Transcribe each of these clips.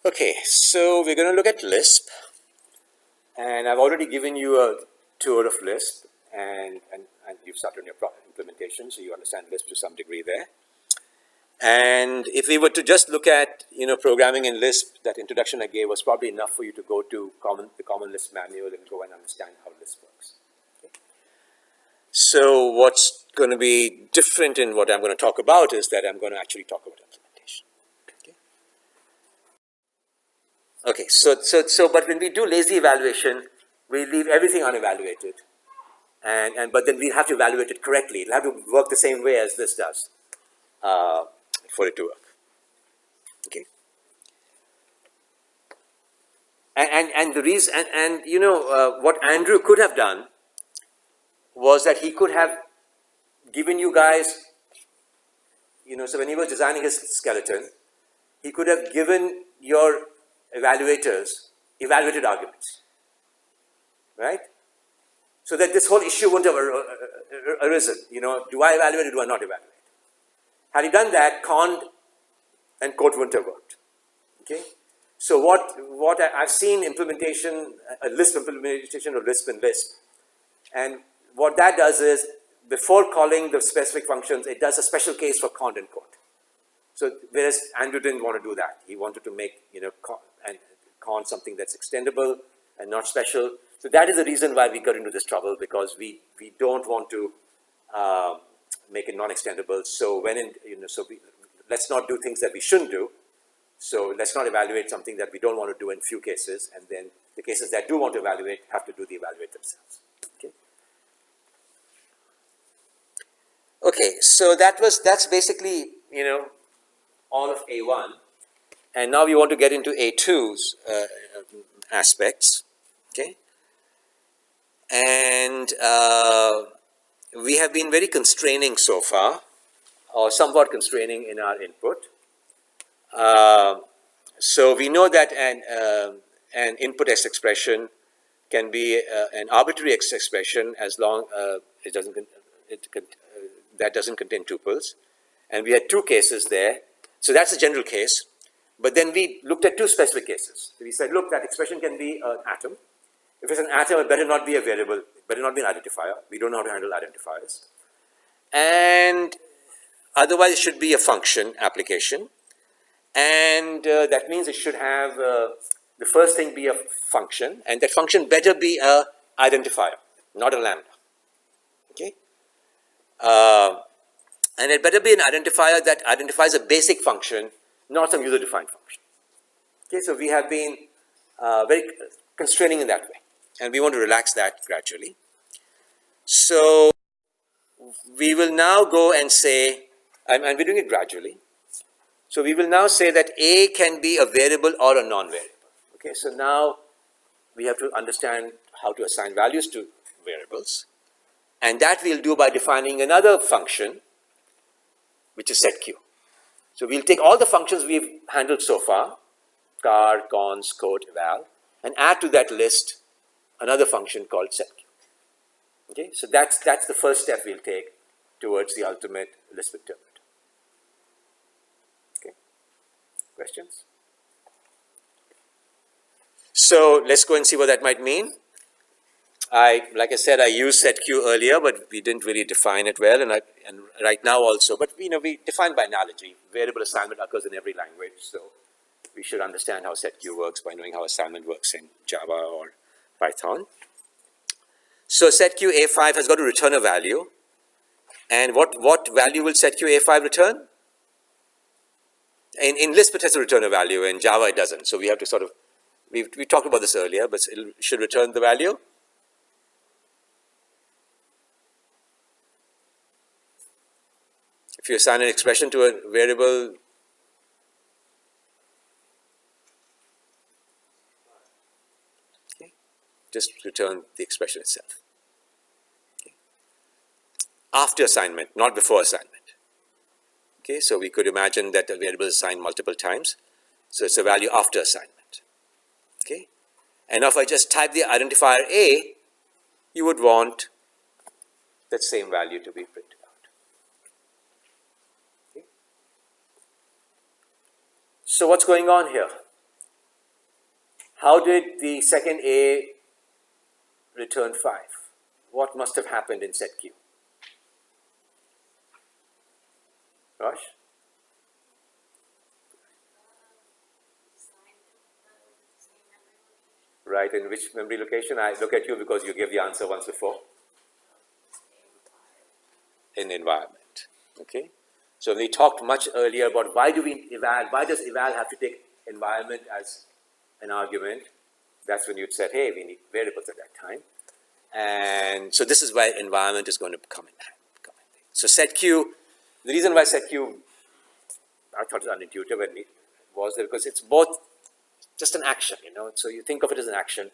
Okay, so we're going to look at Lisp, and I've already given you a tour of Lisp, and you've started on your implementation, so you understand Lisp to some degree there. And if we were to just look at programming in Lisp, that introduction I gave was probably enough for you to go to the common Lisp manual and go and understand how Lisp works. Okay. So what's going to be different in what I'm going to talk about is that I'm going to actually talk about implementation. Okay, so but when we do lazy evaluation, we leave everything unevaluated, but then we have to evaluate it correctly. It'll have to work the same way as this does for it to work. Okay. And the reason what Andrew could have done was that he could have given you guys, so when he was designing his skeleton, he could have given your evaluators evaluated arguments, right? So that this whole issue wouldn't have arisen. Do I evaluate or do I not evaluate? Had he done that, cond and quote wouldn't have worked. Okay. So what I've seen implementation, a Lisp implementation of Lisp in Lisp, and what that does is before calling the specific functions, it does a special case for cond and quote. So whereas Andrew didn't want to do that, he wanted to make cond something that's extendable and not special. So that is the reason why we got into this trouble, because we don't want to make it non-extendable. So let's not do things that we shouldn't do. So let's not evaluate something that we don't want to do in few cases, and then the cases that do want to evaluate have to do the evaluate themselves. Okay. Okay. So that's basically all of A1, and now we want to get into A2's aspects. Okay. And we have been very constraining so far, or somewhat constraining in our input. So we know that an input X expression can be an arbitrary X expression as long that doesn't contain tuples, and we had two cases there. So that's a general case, but then we looked at two specific cases. So we said, look, that expression can be an atom. If it's an atom, it better not be a variable, better not be an identifier. We don't know how to handle identifiers, and otherwise it should be a function application. And that means it should have the first thing be a function, and that function better be a identifier, not a lambda. Okay, and it better be an identifier that identifies a basic function, not some user-defined function. Okay, so we have been very constraining in that way, and we want to relax that gradually. So we will now go and say, and we're doing it gradually. So we will now say that A can be a variable or a non-variable. Okay, so now we have to understand how to assign values to variables, and that we'll do by defining another function, which is SetQ. So we'll take all the functions we've handled so far, car, cons, quote, eval, and add to that list another function called SetQ. Okay, so that's the first step we'll take towards the ultimate Lisp interpreter. Questions? So let's go and see what that might mean. Like I said, I used SetQ earlier, but we didn't really define it well, and right now also. But we define by analogy. Variable assignment occurs in every language, so we should understand how SetQ works by knowing how assignment works in Java or Python. So SetQ A5 has got to return a value, and what value will SetQ A5 return? In Lisp, it has to return a value. In Java, it doesn't. So we have to we talked about this earlier, but it should return the value. If you assign an expression to a variable, okay, just return the expression itself. Okay. After assignment, not before assignment. Okay, so we could imagine that a variable is assigned multiple times. So it's a value after assignment. Okay, and now if I just type the identifier A, you would want that same value to be printed out. Okay. So what's going on here? how did the second A return 5? What must have happened in SetQ? Rosh? Right, in which memory location? I look at you because you gave the answer once before. In environment. Okay? So we talked much earlier about why does eval have to take environment as an argument? That's when you'd said, hey, we need variables at that time. And so this is why environment is going to come in. So SetQ, the reason why SetQ, I thought it was unintuitive, and it was there because it's both just an action, so you think of it as an action,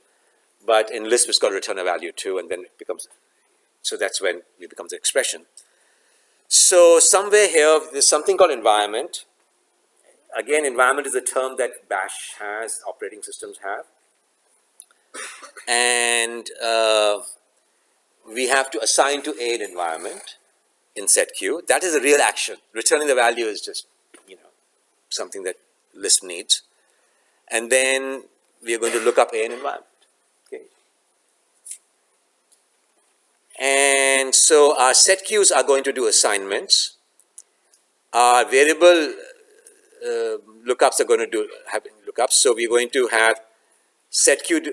but in Lisp it's got to return a value too, and then it becomes, so that's when it becomes an expression. So somewhere here, there's something called environment. Again, environment is a term that Bash has, operating systems have. And we have to assign to A an environment in SetQ. That is a real action. Returning the value is just, something that Lisp needs. And then we are going to look up A an environment. Okay. And so our SetQs are going to do assignments. Our variable lookups are going to do lookups. So we're going to have SetQ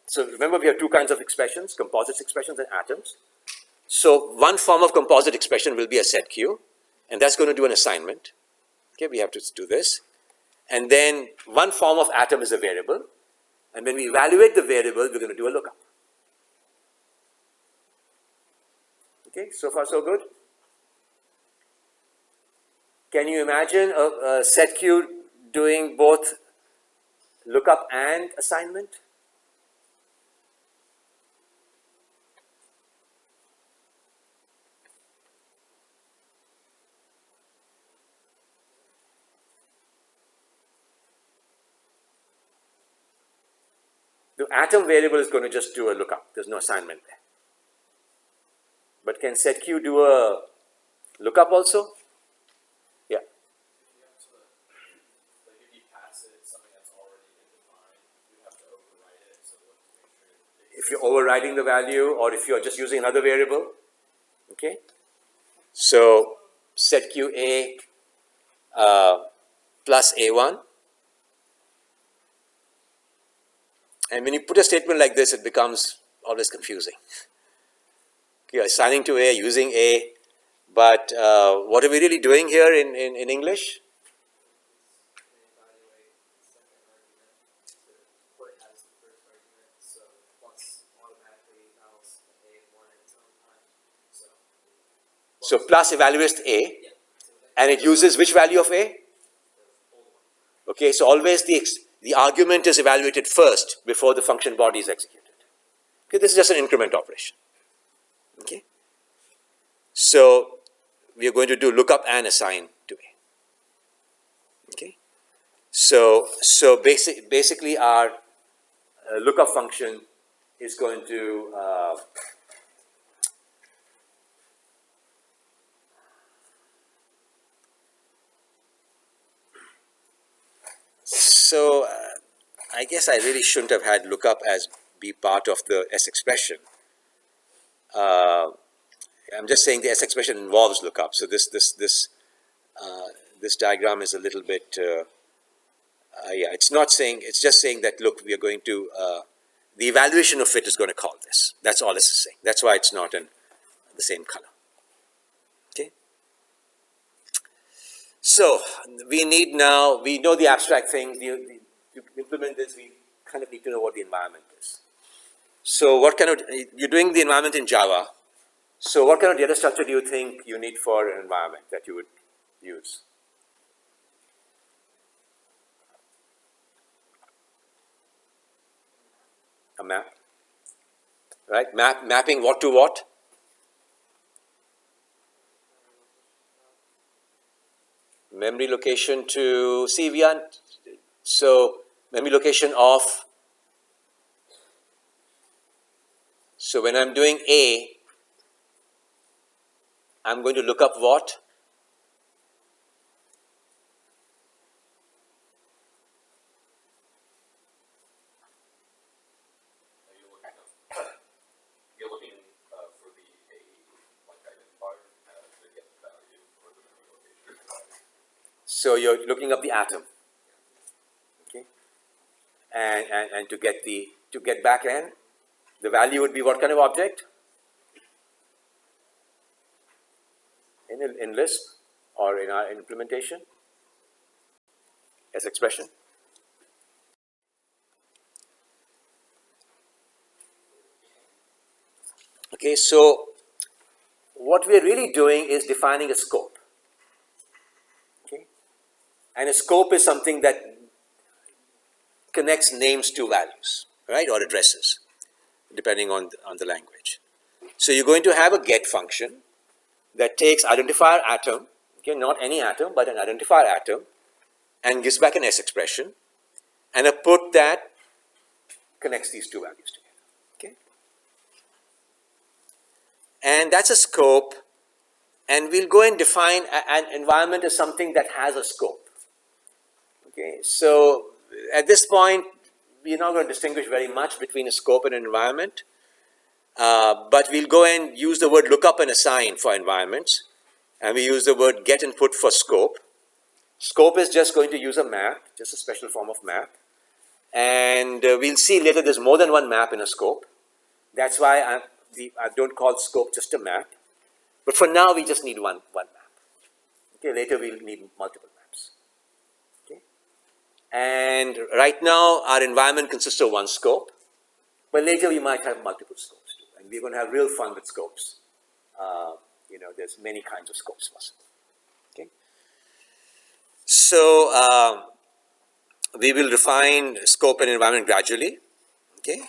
so remember we have two kinds of expressions, composite expressions and atoms. So one form of composite expression will be a SetQ, and that's going to do an assignment. Okay, we have to do this. And then one form of atom is a variable, and when we evaluate the variable, we're going to do a lookup. Okay, so far so good. Can you imagine a SetQ doing both lookup and assignment? The atom variable is going to just do a lookup. There's no assignment there. But can SetQ do a lookup also? Yeah. If you pass it something that's already been defined, you have to overwrite it. So to make sure if you're overriding the value, or if you're just using another variable. Okay. So SetQ A plus A1. And when you put a statement like this, it becomes always confusing. Okay, assigning to A, using A, but what are we really doing here in English? evaluate the second argument to put as the first argument, so plus automatically evaluates A1 at its own time. So plus evaluates A, and it uses which value of A? Okay, so always the argument is evaluated first before the function body is executed. Okay, this is just an increment operation. Okay, so we are going to do lookup and assign to A. Okay, so basically our lookup function is going to I guess I really shouldn't have had lookup as be part of the S expression. I'm just saying the S expression involves lookup. So this diagram is a little bit it's not saying, it's just saying that look, we are going to the evaluation of it is going to call this. That's all this is saying. That's why it's not in the same color. Okay. So we know the abstract thing. To implement this, we kind of need to know what the environment is. So you're doing the environment in Java. So what kind of data structure do you think you need for an environment that you would use? A map, right? Mapping what to what? Memory location to CVN. So memory location of. So when I'm doing A, I'm going to look up what? So you're looking up the atom, okay? And to get back n, the value would be what kind of object? In Lisp or in our implementation as expression. Okay, so what we're really doing is defining a scope. Okay, and a scope is something that connects names to values, right, or addresses, depending on the language. So you're going to have a get function that takes identifier atom, okay, not any atom, but an identifier atom, and gives back an S expression, and a put that connects these two values together. Okay, and that's a scope. And we'll go and define an environment as something that has a scope. Okay, so at this point, we're not going to distinguish very much between a scope and an environment, but we'll go and use the word lookup and assign for environments, and we use the word get and put for scope. Scope is just going to use a map, just a special form of map, and we'll see later there's more than one map in a scope. That's why I don't call scope just a map. But for now, we just need one map. Okay, later we'll need multiple maps. Okay, and right now our environment consists of one scope, but later we might have multiple scopes too, and we're going to have real fun with scopes. There's many kinds of scopes possible. Okay, so we will define scope and environment gradually. Okay,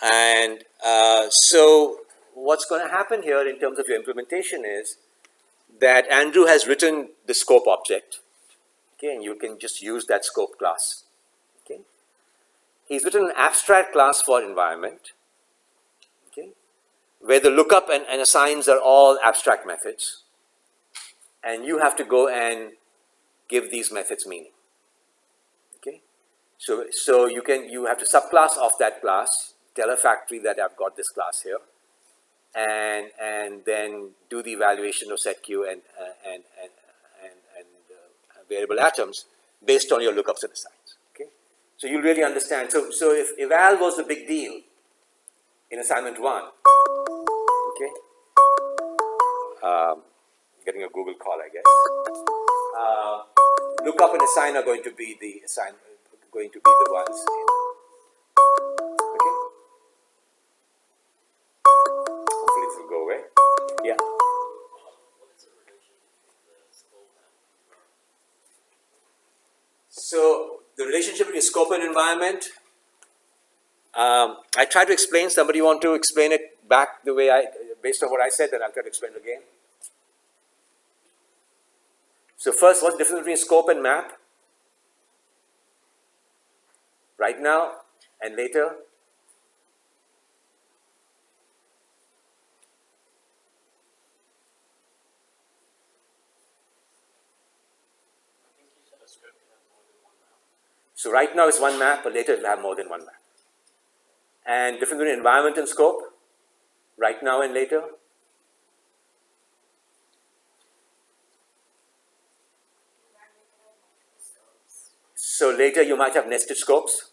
and so what's going to happen here in terms of your implementation is that Andrew has written the scope object, okay, and you can just use that scope class. Okay, he's written an abstract class for environment, okay, where the lookup and assigns are all abstract methods, and you have to go and give these methods meaning. Okay, so you have to subclass of that class, tell a factory that I've got this class here, and then do the evaluation of SetQ and variable atoms based on your lookups and assigns. Okay, so you'll really understand. So if eval was the big deal in assignment 1, okay, getting a Google call, I guess. Lookup and assign are going to be the ones. Okay, hopefully this will go away. Yeah. So the relationship between scope and environment, I tried to explain. Somebody want to explain it back the way based on what I said, then I'll try to explain it again. So first, what's the difference between scope and map? Right now and later? So right now it's one map, but later it'll have more than one map. And difference between environment and scope, right now and later. So later you might have nested scopes,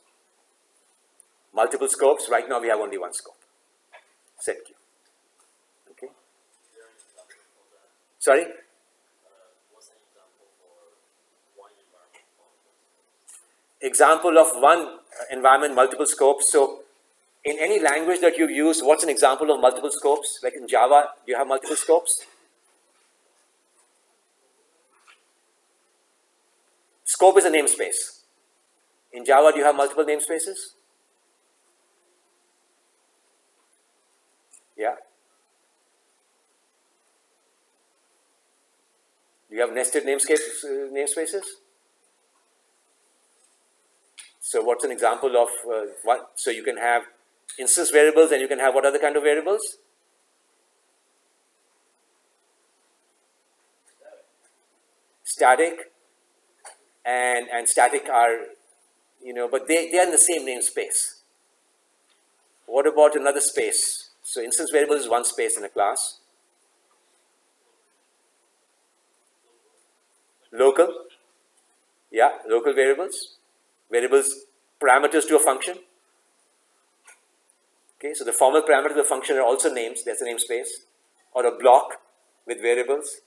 multiple scopes. Right now we have only one scope, SetQ. Okay. Sorry? Example of one environment, multiple scopes. So in any language that you've used, what's an example of multiple scopes? Like in Java, do you have multiple scopes? Scope is a namespace. In Java, do you have multiple namespaces? Yeah. Do you have nested namespaces? So what's an example of what? So you can have instance variables, and you can have what other kind of variables? Static. And static are, but they are in the same namespace. What about another space? So instance variable is one space in a class. Local, yeah, local variables, variables parameters to a function. Okay, so the formal parameters of the function are also names, that's a namespace, or a block with variables.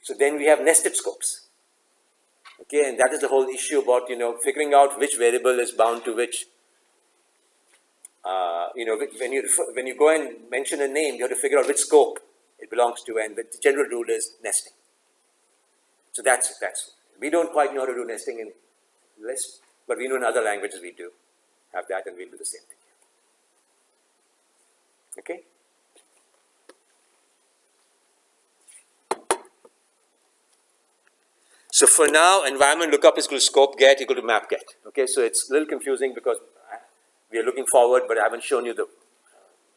So then we have nested scopes. Okay, and that is the whole issue about, figuring out which variable is bound to which. When you go and mention a name, you have to figure out which scope it belongs to, and the general rule is nesting. So that's we don't quite know how to do nesting in Lisp, but we know in other languages we do have that, and we'll do the same thing here. Okay. So for now, environment lookup is equal to scope get equal to map get. Okay, so it's a little confusing because we are looking forward, but I haven't shown you the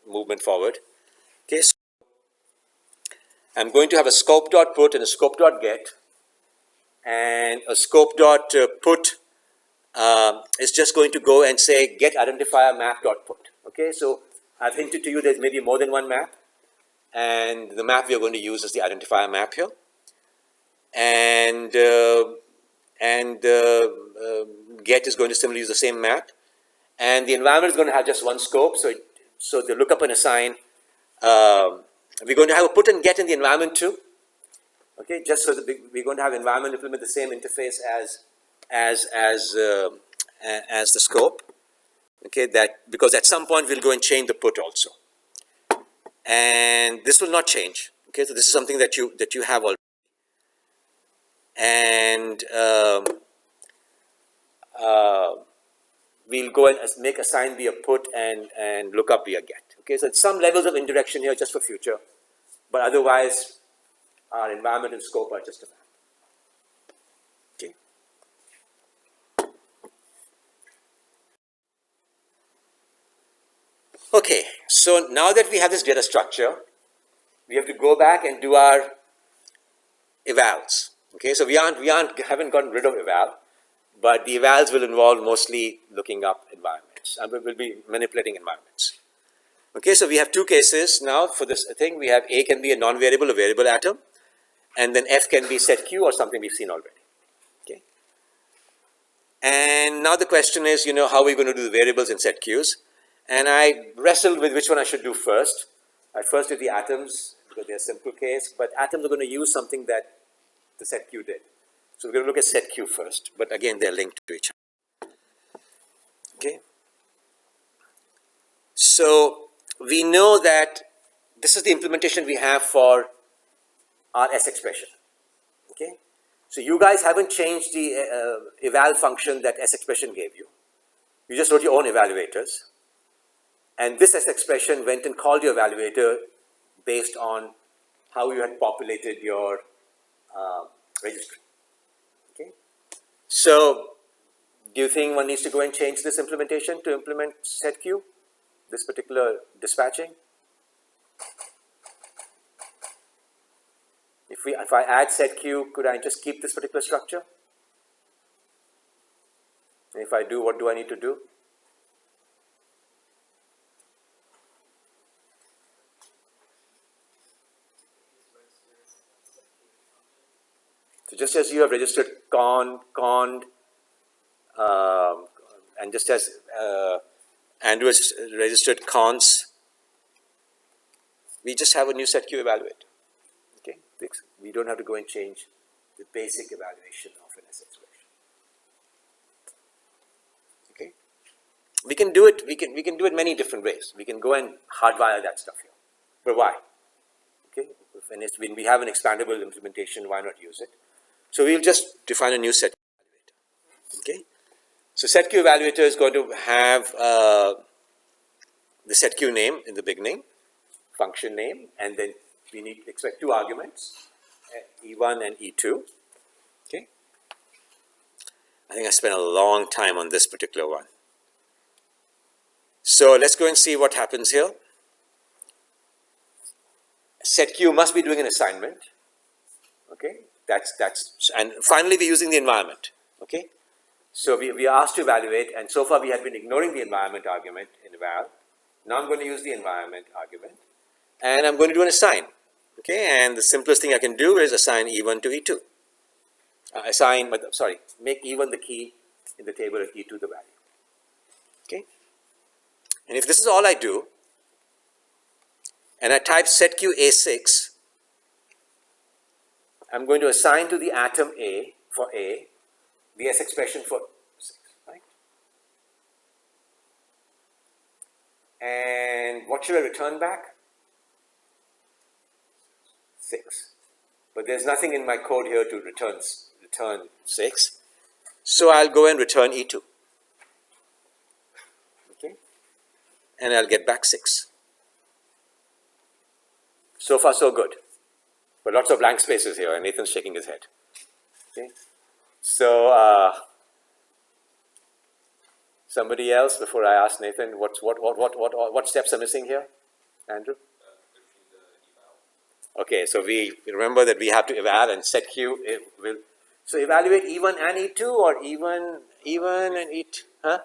movement forward. Okay, so I'm going to have a scope dot put and a scope dot get, and a scope dot put is just going to go and say get identifier map dot put. Okay, so I've hinted to you there's maybe more than one map, and the map we are going to use is the identifier map here, and get is going to similarly use the same map, and the environment is going to have just one scope. So the lookup and assign. We're going to have a put and get in the environment too. Okay, just so that we're going to have environment implement the same interface as the scope. Okay, that because at some point we'll go and change the put also, and this will not change. Okay, so this is something that you have already, and we'll go and make assign be a put and lookup be a get. Okay, so some levels of indirection here just for future, but otherwise our environment and scope are just a map. Okay. Okay, so now that we have this data structure, we have to go back and do our evals. Okay, so we haven't gotten rid of eval, but the evals will involve mostly looking up environments, and we will be manipulating environments. Okay, so we have two cases now for this thing. We have A can be a non-variable or variable atom, and then F can be SetQ or something we've seen already. Okay, and now the question is, how are we going to do the variables in SetQs? And I wrestled with which one I should do first. I first did the atoms because they're a simple case, but atoms are going to use something that the SetQ did. So we're going to look at SetQ first, but again, they're linked to each other. Okay. So we know that this is the implementation we have for our S expression. Okay. So you guys haven't changed the eval function that S expression gave you. You just wrote your own evaluators. And this S expression went and called your evaluator based on how you had populated your registry. Okay. So do you think one needs to go and change this implementation to implement SetQ, this particular dispatching? If I add SetQ, could I just keep this particular structure? And if I do, what do I need to do? So just as you have registered cond, and just as Andrew has registered cons, we just have a new SetQ evaluator. Okay, we don't have to go and change the basic evaluation of an S expression. Okay, we can do it. We can do it many different ways. We can go and hardwire that stuff here. But why? Okay, when we have an expandable implementation, why not use it? So we'll just define a new SetQ evaluator. Okay, so SetQ evaluator is going to have the SetQ name in the beginning, function name, and then we need to expect two arguments, E1 and E2. Okay, I think I spent a long time on this particular one. So let's go and see what happens here. SetQ must be doing an assignment. Okay, and finally we're using the environment. Okay, so we are asked to evaluate, and so far we had been ignoring the environment argument in eval. Now I'm going to use the environment argument, and I'm going to do an assign. Okay, and the simplest thing I can do is assign E1 to E2. make E1 the key in the table and E2 the value. Okay? And if this is all I do, and I type SetQ A6, I'm going to assign to the atom A for A the S expression for 6, right? And what should I return back? 6. But there's nothing in my code here to return 6. So I'll go and return E2. Okay? And I'll get back 6. So far, so good. But lots of blank spaces here, and Nathan's shaking his head. Okay? So, somebody else, before I ask Nathan, what steps are missing here? Andrew? Okay, so we remember that we have to eval and SetQ will. So evaluate E1 and E2 or E1 and E2? Huh?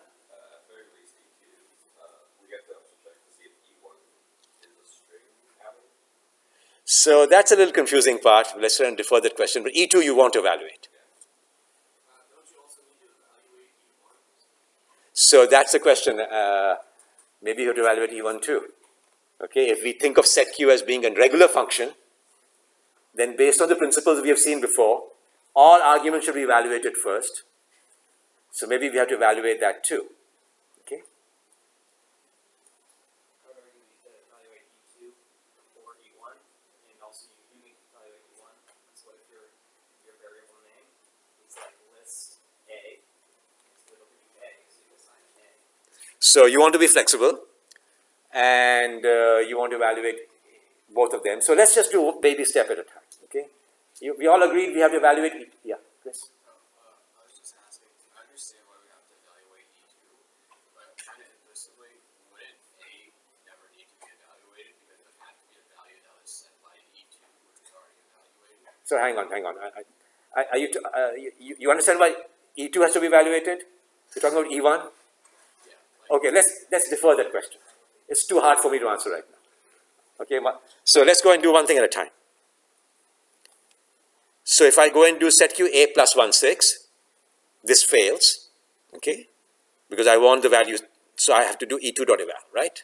Very least E2. We have to also check to see if E1 is a string pattern. So that's a little confusing part. Let's try and defer that question. But E2 you want to evaluate. Don't you also need to evaluate E1? So that's the question. Maybe you have to evaluate E1 too. Okay, if we think of SetQ as being a regular function, then based on the principles we have seen before, all arguments should be evaluated first. So maybe we have to evaluate that too. Okay. However, you need to evaluate E2 or E1, and also you need to evaluate E1. So if your variable name is like list A, it'll be A, so you assign A. So you want to be flexible, and you want to evaluate both of them. So let's just do baby step at a time. Okay. We all agreed we have to evaluate. Yeah, Chris. I was just asking, I understand why we have to evaluate E2, but kind of implicitly, wouldn't A never need to be evaluated because it would have to be a value that was set by E2, which was already evaluated? So hang on. Are you understand why E2 has to be evaluated? You're talking about E1? Yeah. Okay, let's defer that question. It's too hard for me to answer right now. Okay, so let's go and do one thing at a time. So if I go and do SetQ A plus 1, 6, this fails, okay, because I want the value, so I have to do E2.eval, right?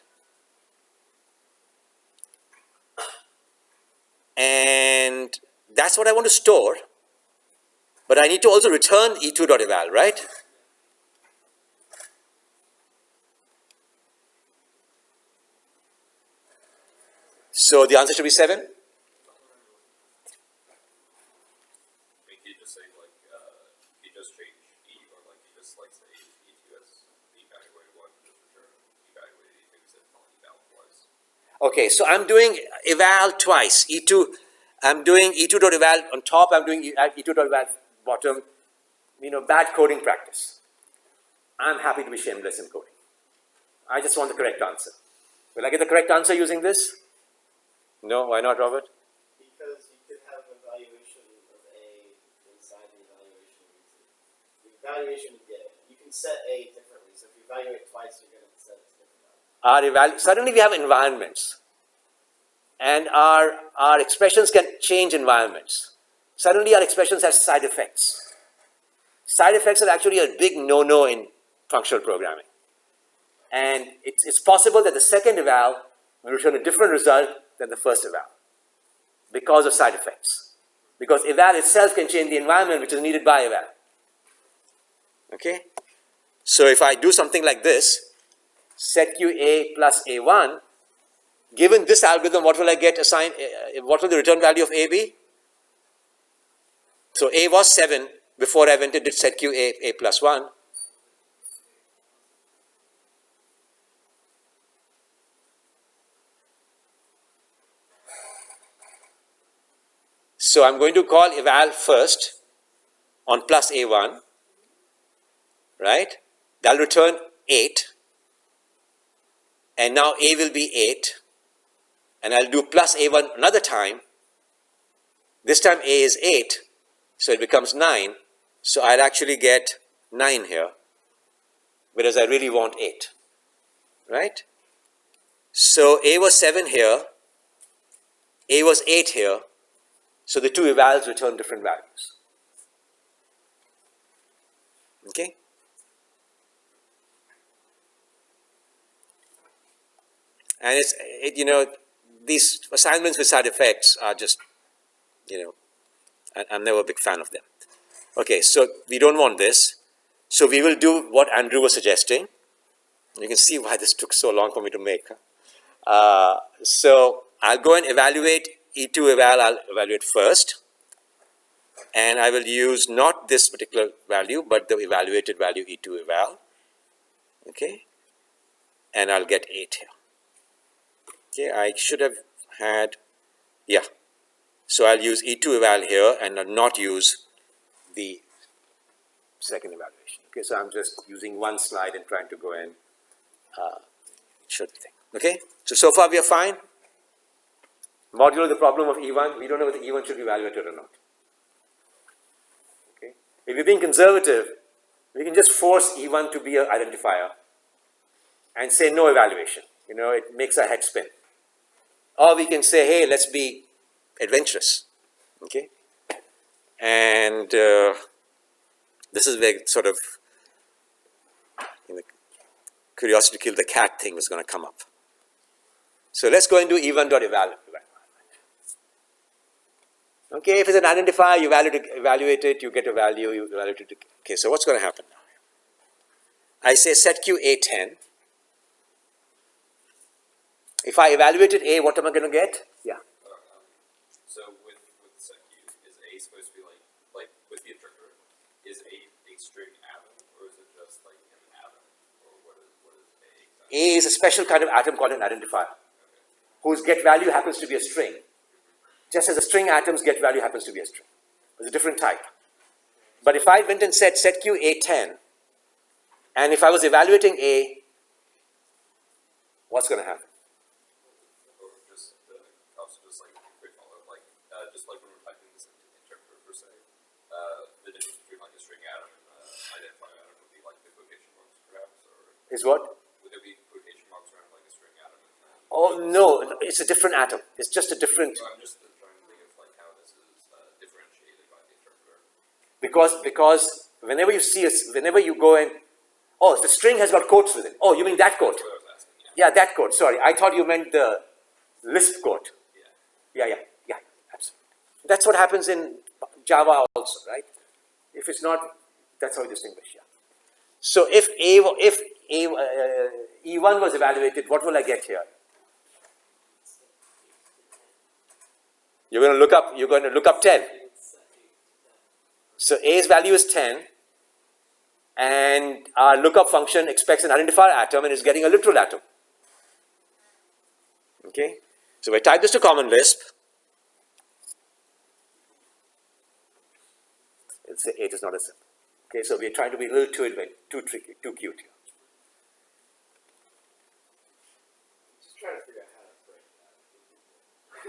And that's what I want to store, but I need to also return E2.eval, right? So the answer should be 7. I mean, can you just say, like, you just change E, or, like, you just, like, say E2 as the evaluated one, and just return evaluated E2 instead of calling eval twice? Okay, so I'm doing eval twice. E2, I'm doing E2.eval on top, I'm doing E2.eval bottom. You know, bad coding practice. I'm happy to be shameless in coding. I just want the correct answer. Will I get the correct answer using this? No, why not, Robert? Because you could have an evaluation of A inside the evaluation of E2. The evaluation you get, you can set A differently. So if you evaluate twice, you're going to set it to different value. Suddenly we have environments. And our expressions can change environments. Suddenly our expressions have side effects. Side effects are actually a big no-no in functional programming. And it's possible that the second eval will return a different result than the first eval because of side effects. Because eval itself can change the environment which is needed by eval. Okay? So if I do something like this, SetQ A plus A1, given this algorithm, what will I get assigned? What will the return value of A be? So A was 7 before I went and did SetQ A plus 1. So I'm going to call eval first on plus A1, right? That'll return 8. And now A will be 8. And I'll do plus A1 another time. This time A is 8, so it becomes 9. So I'll actually get 9 here, whereas I really want 8, right? So A was 7 here, A was 8 here, so the two evals return different values. Okay? And these assignments with side effects are just, I'm never a big fan of them. Okay, so we don't want this. So we will do what Andrew was suggesting. You can see why this took so long for me to make. So I'll go and evaluate E2 eval, I'll evaluate first. And I will use not this particular value, but the evaluated value E2 eval. Okay, and I'll get 8 here. Okay, I should have had, yeah. So I'll use E2 eval here and I'll not use the second evaluation. Okay, so I'm just using one slide and trying to go and show the thing. Okay, so far we are fine. Modulo the problem of E1, we don't know whether E1 should be evaluated or not. Okay, if you're being conservative, we can just force E1 to be an identifier and say no evaluation. It makes our head spin. Or we can say, hey, let's be adventurous. Okay, and this is where sort of curiosity to kill the cat thing is going to come up. So let's go and do E1.eval. Okay, if it's an identifier, you evaluate it, you get a value, you evaluate it. Okay, so what's going to happen now? I say SetQ A10. If I evaluated A, what am I going to get? Yeah. So with SetQ, is A supposed to be like with the interpreter, is A string atom, or is it just like an atom, or what is A exactly? A is a special kind of atom called an identifier, whose get value happens to be a string. Just as a string atom's get value happens to be a string. It's a different type. But if I went and said SetQ A10, and if I was evaluating A, what's going to happen? Or just like a quick follow-up, just like when we're typing this into the interpreter per se, the difference between like a string atom and an identifier atom would be like the quotation marks perhaps, or Is what? would there be quotation marks around like a string atom? Oh, no, it's a different atom. It's just a different... So I'm just trying to think of like how this is differentiated by the interpreter. Because whenever you go and, oh, the string has got quotes with it. Oh, you mean that quote? That's what I was asking, yeah. Yeah, that quote. Sorry, I thought you meant the Lisp quote. Yeah. Yeah, absolutely. That's what happens in Java also, right? If it's not, that's how you distinguish. Yeah. So if E1 was evaluated, what will I get here? You're going to look up 10. So A's value is 10, and our lookup function expects an identifier atom and is getting a literal atom. Okay, so if I type this to Common Lisp, it'll say 8 is not a simple. Okay, so we're trying to be a little too tricky, too cute here. Just trying to figure out how to break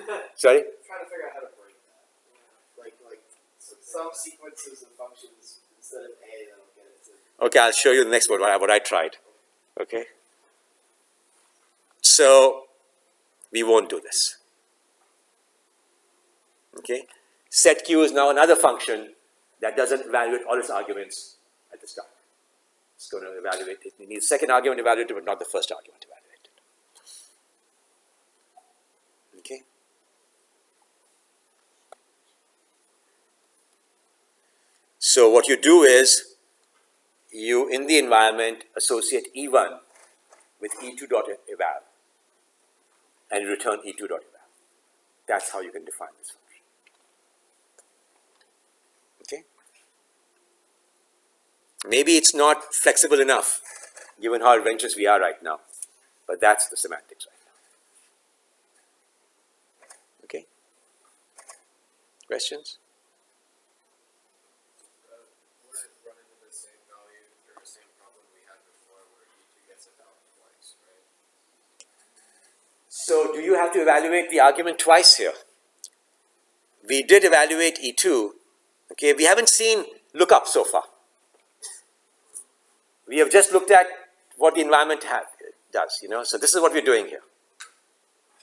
that. Sorry? Trying to figure out how to break that. Like some sequences of functions instead of A, that'll get it to. Okay, I'll show you the next one, what I tried. Okay. So we won't do this. Okay. SetQ is now another function that doesn't evaluate all its arguments at the start. It's going to evaluate it. It needs the second argument evaluated, but not the first argument evaluated. Okay. So what you do is, you in the environment associate E1 with E2.eval and return E2.eval. That's how you can define this function. Okay? Maybe it's not flexible enough given how adventurous we are right now, but that's the semantics right now. Okay? Questions? Would it run into the same value or the same problem we had before where E2 gets a value twice, right? So do you have to evaluate the argument twice here? We did evaluate E2. Okay, we haven't seen lookup so far. We have just looked at what the environment does, So this is what we're doing here.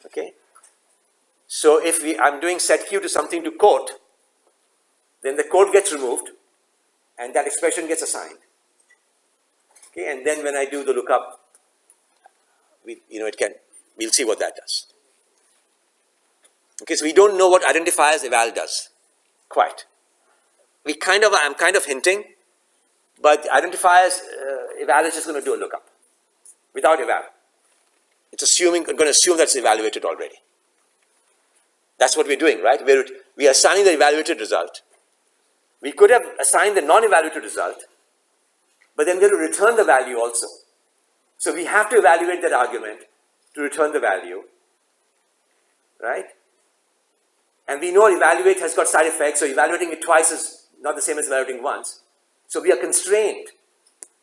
Okay. So if I'm doing SetQ to something to quote, then the quote gets removed, and that expression gets assigned. Okay, and then when I do the lookup, we'll see what that does. Okay, so we don't know what identifiers eval does, quite. I'm kind of hinting, but identifiers, eval is just going to do a lookup without eval. It's going to assume that's evaluated already. That's what we're doing, right? We are assigning the evaluated result. We could have assigned the non-evaluated result, but then we're going to return the value also. So we have to evaluate that argument to return the value, right? And we know evaluate has got side effects, so evaluating it twice is not the same as evaluating once. So we are constrained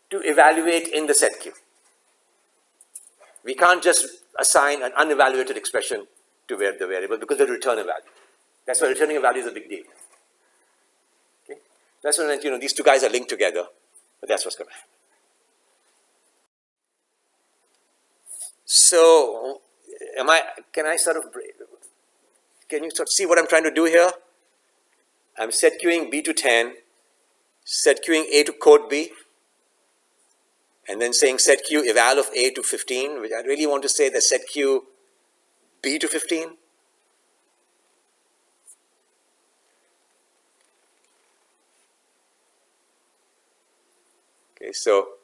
to evaluate in the SetQ. We can't just assign an unevaluated expression to the variable because they'll return a value. That's why returning a value is a big deal. Okay? That's when these two guys are linked together, but that's what's going to happen. So, can you sort of see what I'm trying to do here? I'm SetQing B to 10, SetQing A to code B, and then saying SetQ eval of A to 15, which I really want to say that SetQ B to 15. Okay, so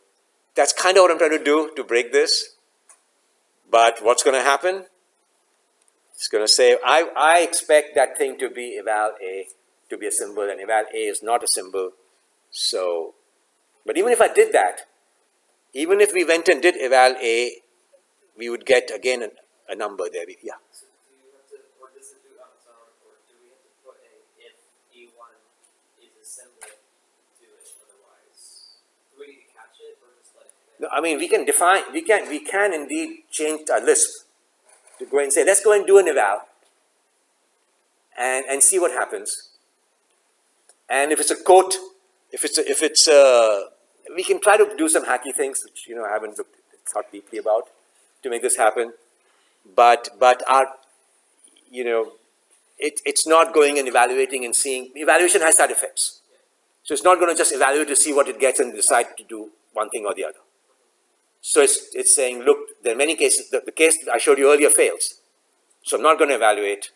that's kind of what I'm trying to do to break this. But what's going to happen? It's going to say, I expect that thing to be eval A to be a symbol, and eval A is not a symbol. So, but even if I did that, even if we went and did eval A, we would get again a number there. Yeah. So do you have to, or does it do it on its own, or do we have to put a if E1 is a symbol to it otherwise? Do we need to catch it, or just let it go? No, I mean, we can indeed change our Lisp to go and say, let's go and do an eval and see what happens. And if it's a quote, we can try to do some hacky things, which I haven't thought deeply about to make this happen. But it's not going and evaluating and seeing. Evaluation has side effects, so it's not going to just evaluate to see what it gets and decide to do one thing or the other. So it's saying, look, there are many cases. The case I showed you earlier fails, so I'm not going to evaluate.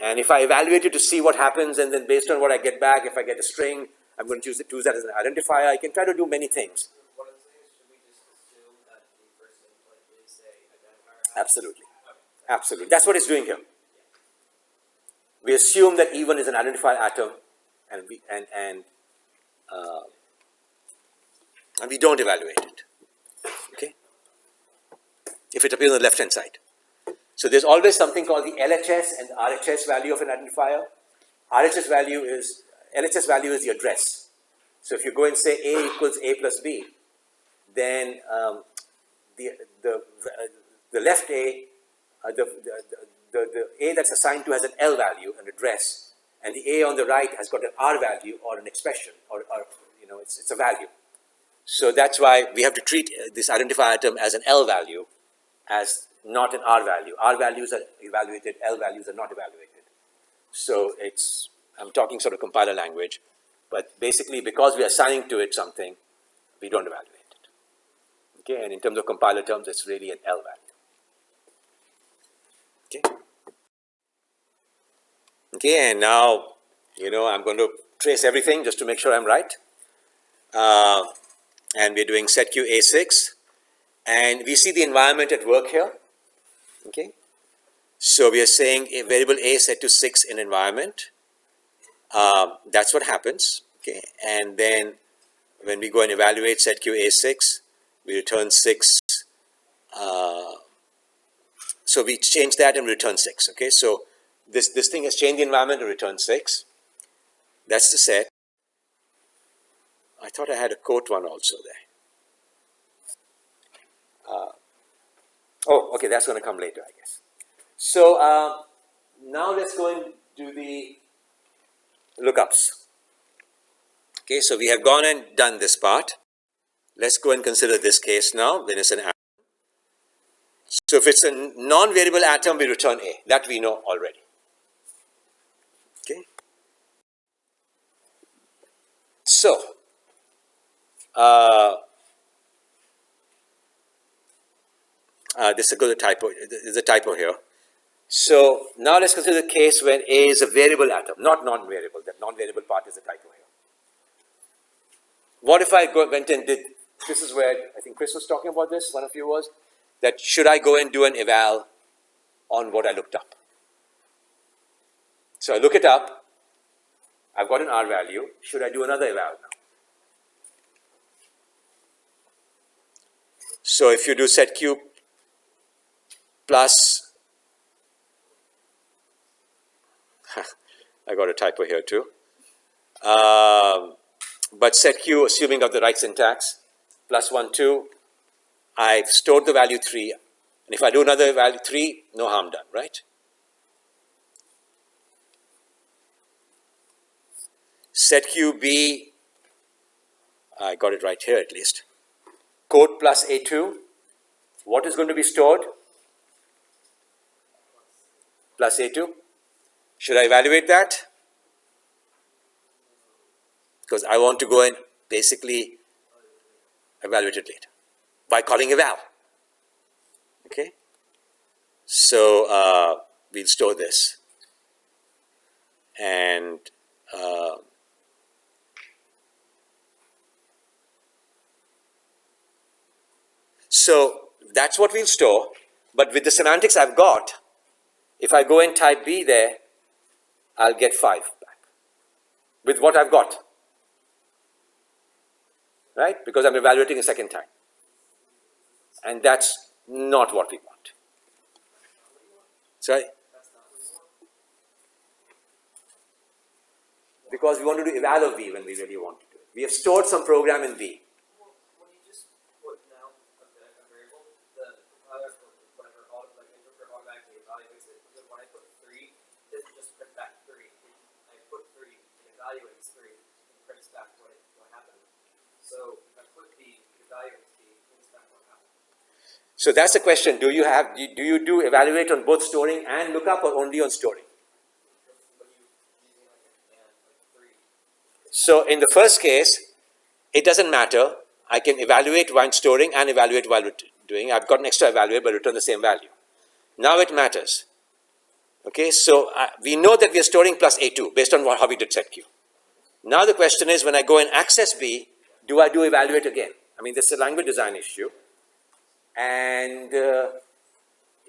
And if I evaluate it to see what happens, and then based on what I get back, if I get a string, I'm going to choose that as an identifier. I can try to do many things. What I'm saying is, should we just assume that the first input is a identifier? Absolutely. Absolutely. That's what it's doing here. We assume that E1 is an identifier atom, and we don't evaluate it. Okay? If it appears on the left-hand side. So there's always something called the LHS and the RHS value of an identifier. LHS value is the address. So if you go and say A equals A plus B, then the left A, the A that's assigned to has an L value, an address, and the A on the right has got an R value or an expression, or it's a value. So that's why we have to treat this identifier item as an L value, as not an R value. R values are evaluated, L values are not evaluated. So I'm talking sort of compiler language, but basically because we are assigning to it something, we don't evaluate it. Okay, and in terms of compiler terms, it's really an L value. Okay. Okay, and now, I'm going to trace everything just to make sure I'm right. And we're doing SetQ A6, and we see the environment at work here. Okay, so we are saying a variable A set to 6 in environment. That's what happens. Okay, and then when we go and evaluate SetQ A6, we return 6. So we change that and return 6. Okay, so this thing has changed the environment and returned 6. That's the set. I thought I had a quote one also there. Okay, that's going to come later, I guess. So now let's go and do the lookups. Okay, so we have gone and done this part. Let's go and consider this case now when it's an atom. So if it's a non-variable atom, we return A. That we know already. Okay. So This is a good typo. There's a typo here. So now let's consider the case when A is a variable atom, not non-variable. That non-variable part is a typo here. What if I went and did, this is where I think Chris was talking about this, one of you was, that should I go and do an eval on what I looked up? So I look it up, I've got an R value, should I do another eval now? So if you do SetQ plus, I got a typo here too, but SetQ, assuming of the right syntax, plus 1, 2, I've stored the value 3, and if I do another value 3, no harm done, right? SetQ B, I got it right here at least, code plus A2, what is going to be stored? Plus A2. Should I evaluate that? Because I want to go and basically evaluate it later by calling eval. Okay? So we'll store this. And so that's what we'll store. But with the semantics I've got, if I go and type B there, I'll get 5 back with what I've got. Right? Because I'm evaluating a second time. And that's not what we want. Sorry? Because we want to do eval of V when we really want to do it. We have stored some program in V. Well, when you just put now a variable, the compiler or whatever like interpreter automatically evaluates it. Because when I put 3, it doesn't just print back 3. I put 3, it evaluates 3, and prints back what happened. So if I put B, it evaluates B, prints back what happened. So that's the question. Do you do evaluate on both storing and lookup, or only on storing? So in the first case, it doesn't matter. I can evaluate while storing and evaluate while doing. I've got an extra evaluate, but return the same value. Now it matters. Okay, so we know that we are storing plus A2 based on how we did SetQ. Now the question is, when I go and access B, do I do evaluate again? I mean, this is a language design issue. And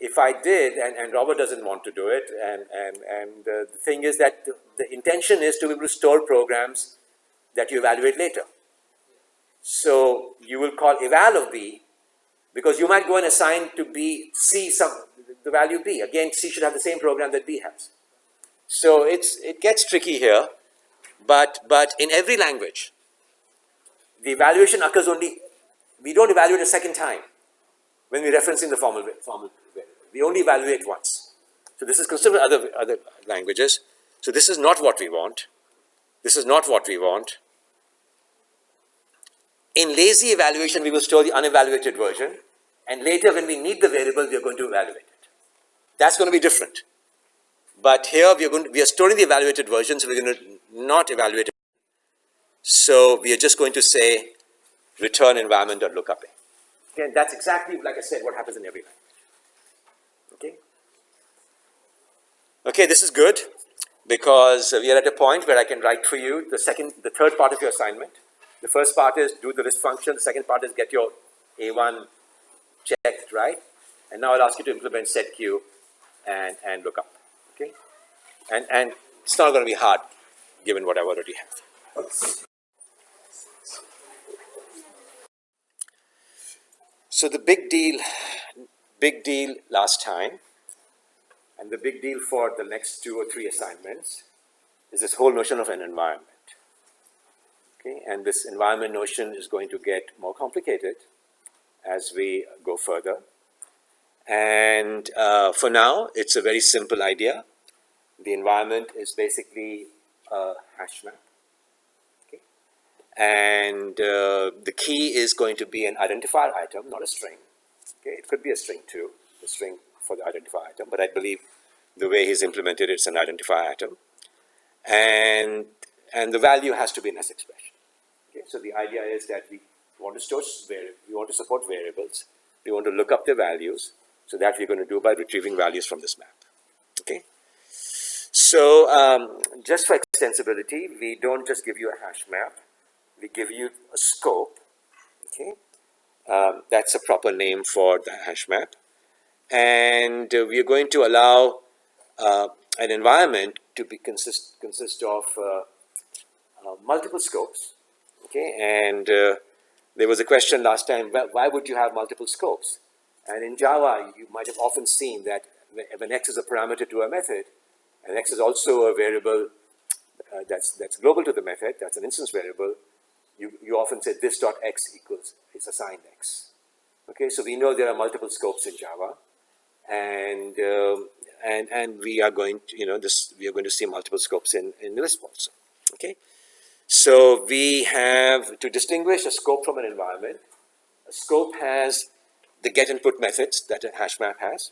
if I did, and Robert doesn't want to do it, and the thing is that the intention is to be able to store programs that you evaluate later. So you will call eval of B, because you might go and assign to B, C, the value B. Again, C should have the same program that B has. So it gets tricky here, but in every language, the evaluation occurs only, we don't evaluate a second time when we're referencing the formal variable. We only evaluate once. So this is considered other languages. So this is not what we want. This is not what we want. In lazy evaluation, we will store the unevaluated version, and later when we need the variable, we are going to evaluate it. That's going to be different. But here we are storing the evaluated version, so we're going to not evaluate it. So we are just going to say return environment.lookup. Again, that's exactly, like I said, what happens in every language. Okay. Okay, this is good, because we are at a point where I can write for you the third part of your assignment. The first part is do the Lisp function. The second part is get your A1 checked, right? And now I'll ask you to implement SetQ and lookup. Okay. And it's not going to be hard, given what I already have. So the big deal last time, and the big deal for the next 2 or 3 assignments, is this whole notion of an environment. Okay, and this environment notion is going to get more complicated as we go further. And for now, it's a very simple idea. The environment is basically a hash map. Okay, and the key is going to be an identifier item, not a string. Okay, it could be a string too, a string for the identifier item, but I believe the way he's implemented it's an identifier item, and the value has to be in S expression. Okay, so the idea is that we want to support variables, We want to look up the values. So that we're going to do by retrieving values from this map. Okay. So just for extensibility, we don't just give you a hash map. We give you a scope. Okay. That's a proper name for the hash map. And we are going to allow an environment to be consist of multiple scopes. Okay. And there was a question last time, well, why would you have multiple scopes? And in Java, you might have often seen that when x is a parameter to a method, and x is also a variable that's global to the method, that's an instance variable, you often say this dot x equals, it's assigned x. Okay, so we know there are multiple scopes in Java, and we are going to, we are going to see multiple scopes in Lisp also. Okay, so we have to distinguish a scope from an environment. A scope has the get input methods that a hash map has.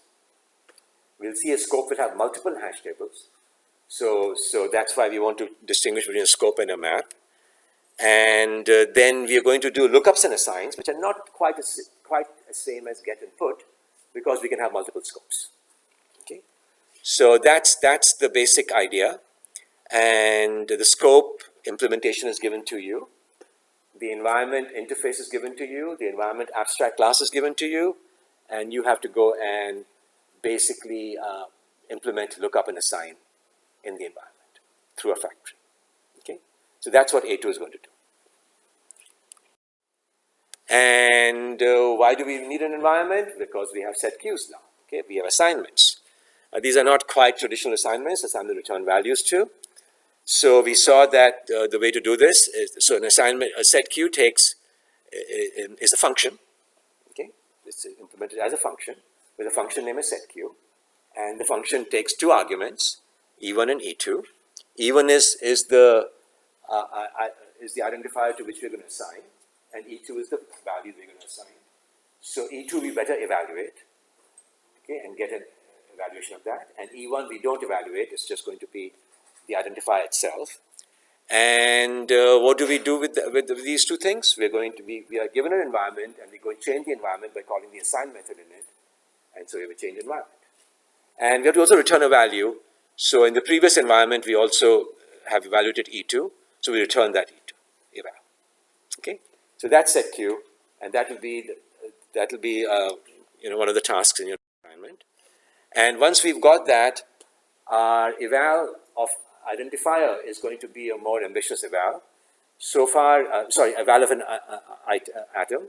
We'll see a scope will have multiple hash tables. So that's why we want to distinguish between a scope and a map. And then we are going to do lookups and assigns, which are not quite the same as get and put, because we can have multiple scopes. Okay, so that's the basic idea. And the scope implementation is given to you. The environment interface is given to you. The environment abstract class is given to you, and you have to go and basically implement lookup and assign in the environment through a factory. Okay, so that's what A2 is going to do. And why do we need an environment? Because we have SetQs now. Okay, we have assignments. These are not quite traditional assignments. Assignment return values too. So we saw that the way to do this is, so an assignment, a SetQ is a function. Okay, it's implemented as a function with a function name is SetQ, and the function takes two arguments, E1 and E2. E1 is the identifier to which we're going to assign, and E2 is the value we're going to assign. So E2 we better evaluate, okay, and get an evaluation of that. And E1 we don't evaluate; it's just going to be the identifier itself. And what do we do with these two things? We are given an environment, and we're going to change the environment by calling the assign method in it. And so we have a change environment. And we have to also return a value. So in the previous environment, we also have evaluated E2. So we return that E2 eval. Okay. So that's SetQ, and that will be one of the tasks in your environment. And once we've got that, our eval of identifier is going to be a more ambitious eval. So far, eval of an atom.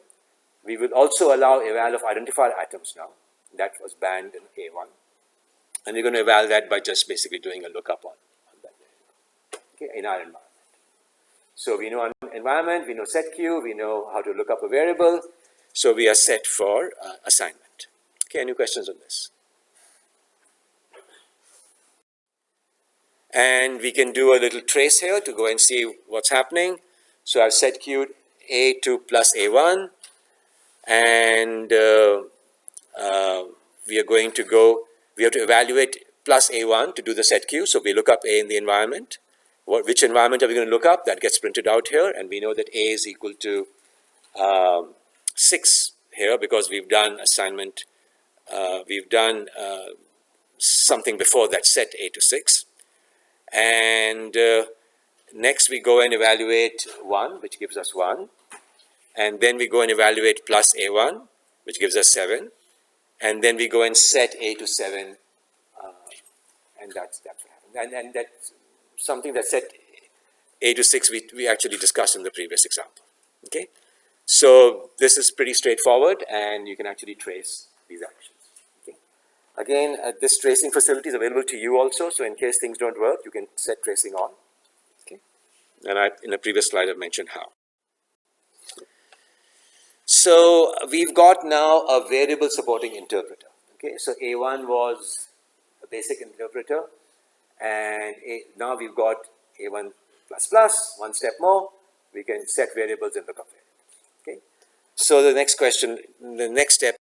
We will also allow eval of identifier atoms now. That was banned in A1. And we're going to eval that by just basically doing a lookup on that, okay, in our environment. So we know our environment, we know SetQ, we know how to look up a variable. So we are set for assignment. Okay, any questions on this? And we can do a little trace here to go and see what's happening. So I've SetQ'd A2 plus A1, and we are going to go, we have to evaluate plus A1 to do the SetQ. So we look up A in the environment. Which environment are we going to look up? That gets printed out here, and we know that A is equal to 6 here because we've done assignment, we've done something before that set A to 6. And next we go and evaluate 1, which gives us 1. And then we go and evaluate plus A1, which gives us 7. And then we go and set A to 7, and that's what happens. And that's something that set A to 6 we actually discussed in the previous example. Okay, so this is pretty straightforward, and you can actually trace these actions. Okay, again, this tracing facility is available to you also. So in case things don't work, you can set tracing on. Okay, and in a previous slide I've mentioned how. So we've got now a variable supporting interpreter. Okay, so A1 was a basic interpreter, and now we've got A1++, one step more. We can set variables and look up variables. Okay, so the next step